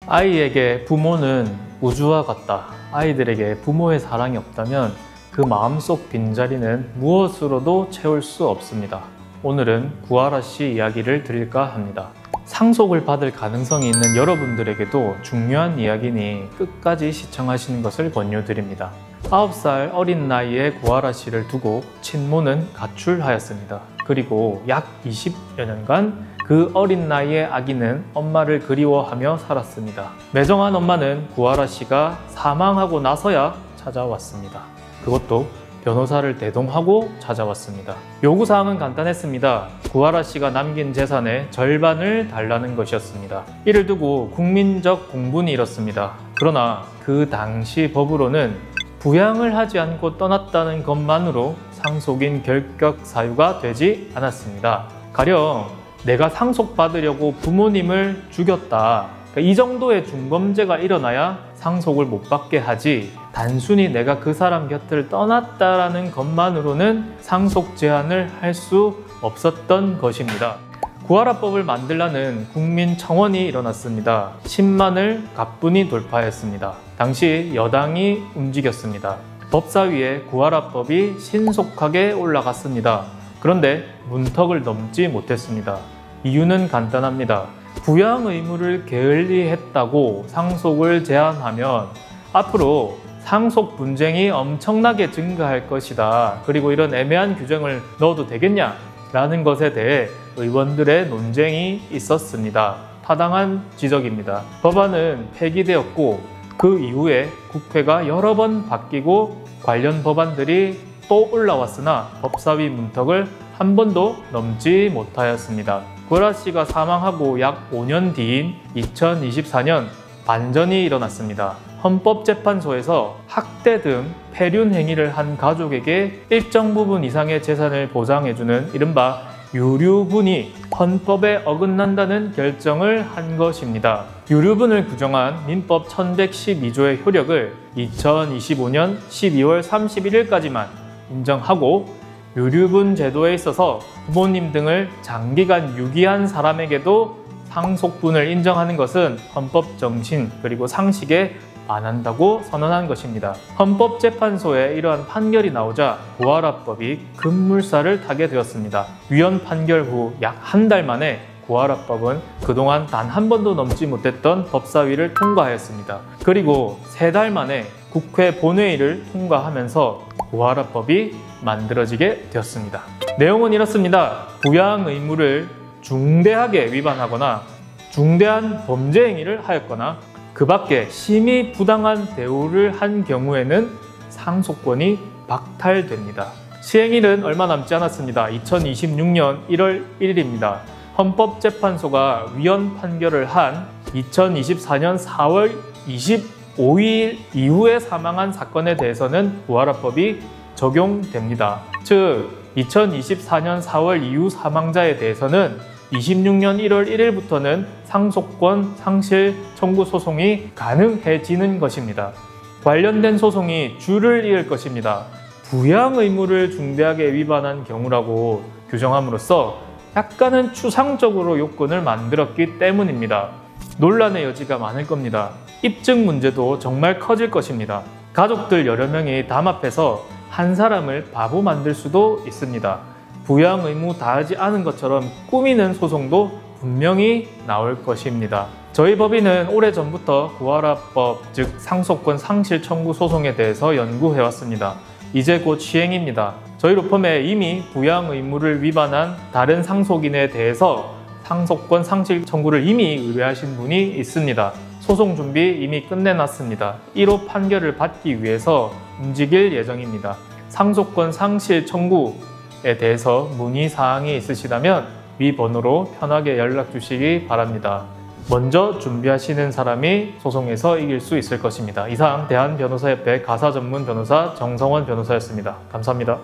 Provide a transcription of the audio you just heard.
아이에게 부모는 우주와 같다. 아이들에게 부모의 사랑이 없다면 그 마음속 빈자리는 무엇으로도 채울 수 없습니다. 오늘은 구하라 씨 이야기를 드릴까 합니다. 상속을 받을 가능성이 있는 여러분들에게도 중요한 이야기니 끝까지 시청하시는 것을 권유드립니다. 9살 어린 나이에 구하라 씨를 두고 친모는 가출하였습니다. 그리고 약 20여 년간 그 어린 나이의 아기는 엄마를 그리워하며 살았습니다. 매정한 엄마는 구하라 씨가 사망하고 나서야 찾아왔습니다. 그것도 변호사를 대동하고 찾아왔습니다. 요구사항은 간단했습니다. 구하라 씨가 남긴 재산의 절반을 달라는 것이었습니다. 이를 두고 국민적 공분이 일었습니다. 그러나 그 당시 법으로는 부양을 하지 않고 떠났다는 것만으로 상속인 결격 사유가 되지 않았습니다. 가령 내가 상속받으려고 부모님을 죽였다. 이 정도의 중범죄가 일어나야 상속을 못 받게 하지, 단순히 내가 그 사람 곁을 떠났다라는 것만으로는 상속 제한을 할 수 없었던 것입니다. 구하라법을 만들라는 국민청원이 일어났습니다. 10만을 가뿐히 돌파했습니다. 당시 여당이 움직였습니다. 법사위에 구하라법이 신속하게 올라갔습니다. 그런데 문턱을 넘지 못했습니다. 이유는 간단합니다. 부양 의무를 게을리했다고 상속을 제한하면 앞으로 상속 분쟁이 엄청나게 증가할 것이다. 그리고 이런 애매한 규정을 넣어도 되겠냐? 라는 것에 대해 의원들의 논쟁이 있었습니다. 타당한 지적입니다. 법안은 폐기되었고 그 이후에 국회가 여러 번 바뀌고 관련 법안들이 또 올라왔으나 법사위 문턱을 한 번도 넘지 못하였습니다. 구하라 씨가 사망하고 약 5년 뒤인 2024년 반전이 일어났습니다. 헌법재판소에서 학대 등 폐륜 행위를 한 가족에게 일정 부분 이상의 재산을 보장해주는 이른바 유류분이 헌법에 어긋난다는 결정을 한 것입니다. 유류분을 규정한 민법 1112조의 효력을 2025년 12월 31일까지만 인정하고 유류분 제도에 있어서 부모님 등을 장기간 유기한 사람에게도 상속분을 인정하는 것은 헌법 정신 그리고 상식에 반한다고 선언한 것입니다. 헌법재판소에 이러한 판결이 나오자 구하라법이 급물살을 타게 되었습니다. 위헌 판결 후 약 한 달 만에 구하라법은 그동안 단 한 번도 넘지 못했던 법사위를 통과하였습니다. 그리고 3달 만에 국회 본회의를 통과하면서 구하라법이 만들어지게 되었습니다. 내용은 이렇습니다. 부양 의무를 중대하게 위반하거나 중대한 범죄 행위를 하였거나 그 밖에 심히 부당한 대우를 한 경우에는 상속권이 박탈됩니다. 시행일은 얼마 남지 않았습니다. 2026년 1월 1일입니다. 헌법재판소가 위헌 판결을 한 2024년 4월 25일 이후에 사망한 사건에 대해서는 구하라법이 적용됩니다. 즉 2024년 4월 이후 사망자에 대해서는 26년 1월 1일부터는 상속권 상실 청구 소송이 가능해지는 것입니다. 관련된 소송이 줄을 이을 것입니다. 부양 의무를 중대하게 위반한 경우라고 규정함으로써 약간은 추상적으로 요건을 만들었기 때문입니다. 논란의 여지가 많을 겁니다. 입증 문제도 정말 커질 것입니다. 가족들 여러 명이 담합해서 한 사람을 바보 만들 수도 있습니다. 부양 의무 다하지 않은 것처럼 꾸미는 소송도 분명히 나올 것입니다. 저희 법인은 오래전부터 구하라법, 즉 상속권 상실 청구 소송에 대해서 연구해왔습니다. 이제 곧 시행입니다. 저희 로펌에 이미 부양 의무를 위반한 다른 상속인에 대해서 상속권 상실 청구를 이미 의뢰하신 분이 있습니다. 소송 준비 이미 끝내놨습니다. 1호 판결을 받기 위해서 움직일 예정입니다. 상속권 상실 청구에 대해서 문의사항이 있으시다면 위 번호로 편하게 연락 주시기 바랍니다. 먼저 준비하시는 사람이 소송에서 이길 수 있을 것입니다. 이상 대한변호사협회 가사전문 변호사 정성원 변호사였습니다. 감사합니다.